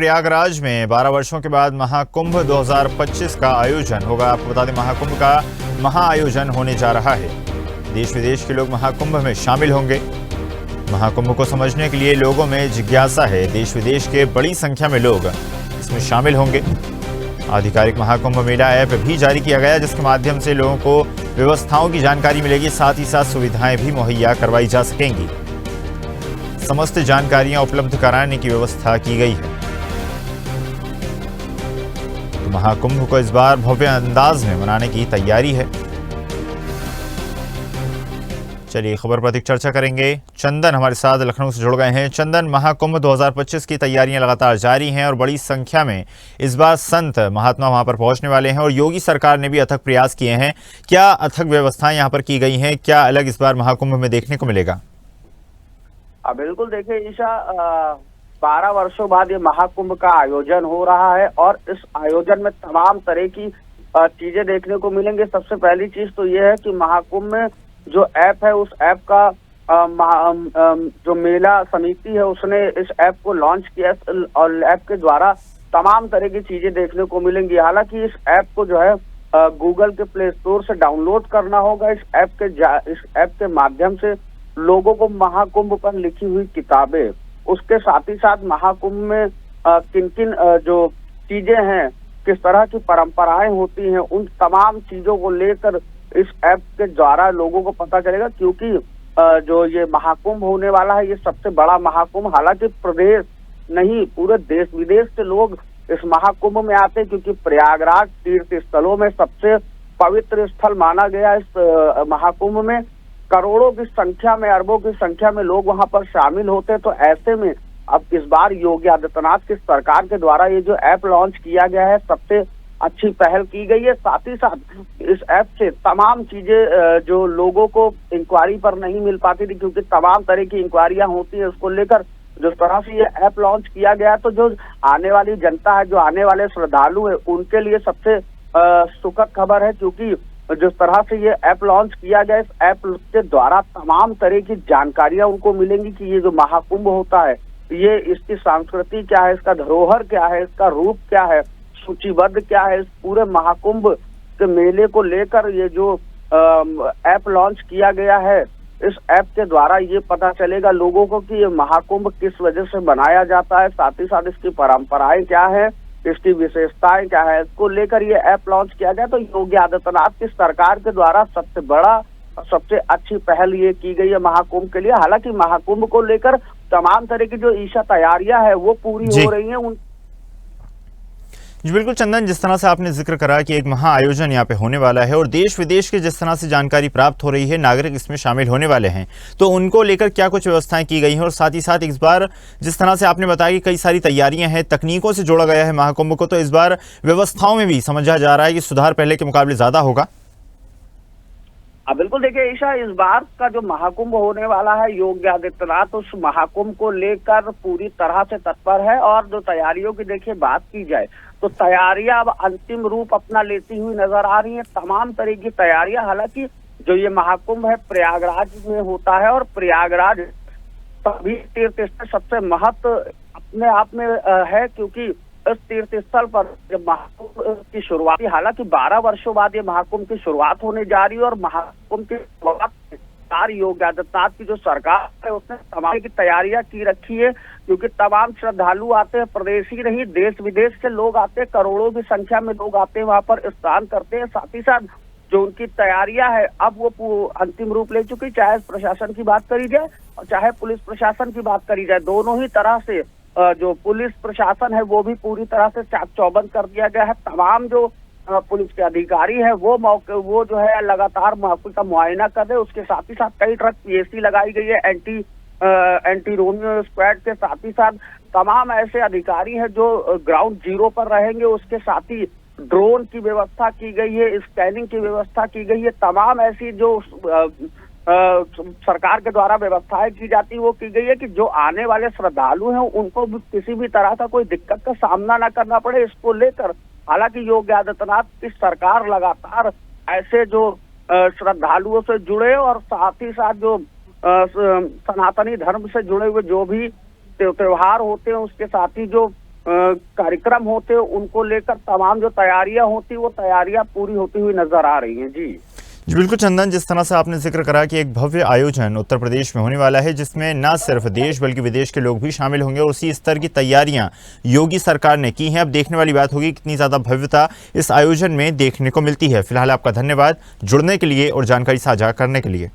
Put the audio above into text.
प्रयागराज में 12 वर्षों के बाद महाकुंभ 2025 का आयोजन होगा। आपको बता दें, महाकुंभ का महाआयोजन होने जा रहा है। देश विदेश के लोग महाकुंभ में शामिल होंगे। महाकुंभ को समझने के लिए लोगों में जिज्ञासा है। देश विदेश के बड़ी संख्या में लोग इसमें शामिल होंगे। आधिकारिक महाकुंभ मेला ऐप भी जारी किया गया, जिसके माध्यम से लोगों को व्यवस्थाओं की जानकारी मिलेगी। साथ ही साथ सुविधाएं भी मुहैया करवाई जा सकेंगी। समस्त जानकारियां उपलब्ध कराने की व्यवस्था की गई है। तो महाकुंभ को इस बार भव्य अंदाज में मनाने की तैयारी है। चलिए खबर पर अधिक चर्चा करेंगे। चंदन हमारे साथ लखनऊ से जुड़ गए हैं। चंदन, महाकुंभ 2025 की तैयारियां लगातार जारी हैं और बड़ी संख्या में इस बार संत महात्मा वहां पर पहुंचने वाले हैं और योगी सरकार ने भी अथक प्रयास किए हैं। क्या अथक व्यवस्थाएं यहां पर की गई हैं? क्या अलग इस बार महाकुंभ में देखने को मिलेगा? बिल्कुल, देखिए ईशा, 12 वर्षों बाद ये महाकुंभ का आयोजन हो रहा है और इस आयोजन में तमाम तरह की चीजें देखने को मिलेंगी। सबसे पहली चीज तो ये है कि महाकुंभ में जो ऐप है, उस ऐप का जो मेला समिति है उसने इस ऐप को लॉन्च किया और ऐप के द्वारा तमाम तरह की चीजें देखने को मिलेंगी। हालांकि इस ऐप को जो है गूगल के प्ले स्टोर से डाउनलोड करना होगा। इस ऐप के माध्यम से लोगों को महाकुंभ पर लिखी हुई किताबें, उसके साथ ही साथ महाकुंभ में किन किन जो चीजें हैं, किस तरह की परंपराएं होती हैं, उन तमाम चीजों को लेकर इस ऐप के द्वारा लोगों को पता चलेगा। क्योंकि जो ये महाकुंभ होने वाला है, ये सबसे बड़ा महाकुंभ, हालांकि प्रदेश नहीं पूरे देश विदेश से लोग इस महाकुंभ में आते हैं, क्योंकि प्रयागराज तीर्थ स्थलों में सबसे पवित्र स्थल माना गया। इस महाकुंभ में करोड़ों की संख्या में, अरबों की संख्या में लोग वहां पर शामिल होते हैं। तो ऐसे में अब इस बार योगी आदित्यनाथ की सरकार के द्वारा ये जो ऐप लॉन्च किया गया है, सबसे अच्छी पहल की गई है। साथ ही साथ इस ऐप से तमाम चीजें जो लोगों को इंक्वायरी पर नहीं मिल पाती थी, क्योंकि तमाम तरह की इंक्वायरियां होती है, उसको लेकर जिस तरह से ये ऐप लॉन्च किया गया, तो जो आने वाली जनता है, जो आने वाले श्रद्धालु है, उनके लिए सबसे सुखद खबर है। क्योंकि जिस तरह से ये ऐप लॉन्च किया गया, इस ऐप के द्वारा तमाम तरह की जानकारियां उनको मिलेंगी कि ये जो महाकुंभ होता है, ये इसकी संस्कृति क्या है, इसका धरोहर क्या है, इसका रूप क्या है, सूचीबद्ध क्या है। इस पूरे महाकुंभ के मेले को लेकर ये जो ऐप लॉन्च किया गया है, इस ऐप के द्वारा ये पता चलेगा लोगों को कि ये महाकुंभ किस वजह से बनाया जाता है, साथ ही साथ इसकी परंपराएं क्या है, इसकी विशेषताएं क्या है। इसको लेकर ये ऐप लॉन्च किया गया। तो योगी आदित्यनाथ की सरकार के द्वारा सबसे बड़ा, सबसे अच्छी पहल ये की गई है महाकुंभ के लिए। हालांकि महाकुंभ को लेकर तमाम तरह की जो ईशा तैयारियां है वो पूरी हो रही है। जी बिल्कुल चंदन, जिस तरह से आपने जिक्र करा कि एक महाआयोजन यहाँ पे होने वाला है और देश विदेश के जिस तरह से जानकारी प्राप्त हो रही है, नागरिक इसमें शामिल होने वाले हैं, तो उनको लेकर क्या कुछ व्यवस्थाएं की गई हैं? और साथ ही साथ इस बार जिस तरह से आपने बताया कि कई सारी तैयारियां हैं, तकनीकों से जोड़ा गया है महाकुंभ को, तो इस बार व्यवस्थाओं में भी समझा जा रहा है कि सुधार पहले के मुकाबले ज्यादा होगा। बिल्कुल, देखिए ईशा, इस बार का जो महाकुंभ होने वाला है, योगी आदित्यनाथ उस महाकुंभ को लेकर पूरी तरह से तत्पर है। और जो तैयारियों की देखिए बात की जाए, तो तैयारियां अब अंतिम रूप अपना लेती हुई नजर आ रही हैं। तमाम तरह की तैयारियां, हालांकि जो ये महाकुंभ है प्रयागराज में होता है और प्रयागराज सभी तीर्थ स्थल सबसे महत्व अपने आप में है, क्योंकि इस तीर्थ स्थल पर जब महाकुंभ की शुरुआत, हालांकि 12 वर्षों बाद ये महाकुंभ की शुरुआत होने जा रही है और महाकुंभ की शुरुआत योगी आदित्यनाथ की जो सरकार है उसने तमाम की तैयारियां की रखी है। क्योंकि तमाम श्रद्धालु आते हैं, प्रदेश ही नहीं देश विदेश से लोग आते हैं, करोड़ों की संख्या में लोग आते हैं, वहां पर स्नान करते हैं। साथ ही साथ जो उनकी तैयारियां है अब वो अंतिम रूप ले चुकी, चाहे प्रशासन की बात करी जाए और चाहे पुलिस प्रशासन की बात करी जाए। दोनों ही तरह से जो पुलिस प्रशासन है वो भी पूरी तरह से चाक चौबंद कर दिया गया है। तमाम जो पुलिस के अधिकारी है वो जो है लगातार महाकुंभ का मुआयना कर रहे हैं। उसके साथ ही साथ कई ट्रक पीएसी लगाई गई है, एंटी रोमियो स्क्वाड के साथ ही साथ तमाम ऐसे अधिकारी हैं जो ग्राउंड जीरो पर रहेंगे। उसके साथ ही ड्रोन की व्यवस्था की गई है, स्कैनिंग की व्यवस्था की गई है। तमाम ऐसी जो सरकार के द्वारा व्यवस्थाएं की जाती है वो की गई है कि जो आने वाले श्रद्धालु हैं उनको भी किसी भी तरह का कोई दिक्कत का सामना न करना पड़े। इसको लेकर हालांकि योगी आदित्यनाथ की सरकार लगातार ऐसे जो श्रद्धालुओं से जुड़े और साथ ही साथ जो सनातनी धर्म से जुड़े हुए जो भी त्योहार होते हैं उसके साथ ही जो कार्यक्रम होते उनको लेकर तमाम जो तैयारियां होती वो तैयारियां पूरी होती हुई नजर आ रही हैं। जी बिल्कुल चंदन, जिस तरह से आपने जिक्र करा कि एक भव्य आयोजन उत्तर प्रदेश में होने वाला है जिसमें न सिर्फ देश बल्कि विदेश के लोग भी शामिल होंगे और उसी स्तर की तैयारियां योगी सरकार ने की हैं। अब देखने वाली बात होगी कितनी ज्यादा भव्यता इस आयोजन में देखने को मिलती है। फिलहाल आपका धन्यवाद जुड़ने के लिए और जानकारी साझा करने के लिए।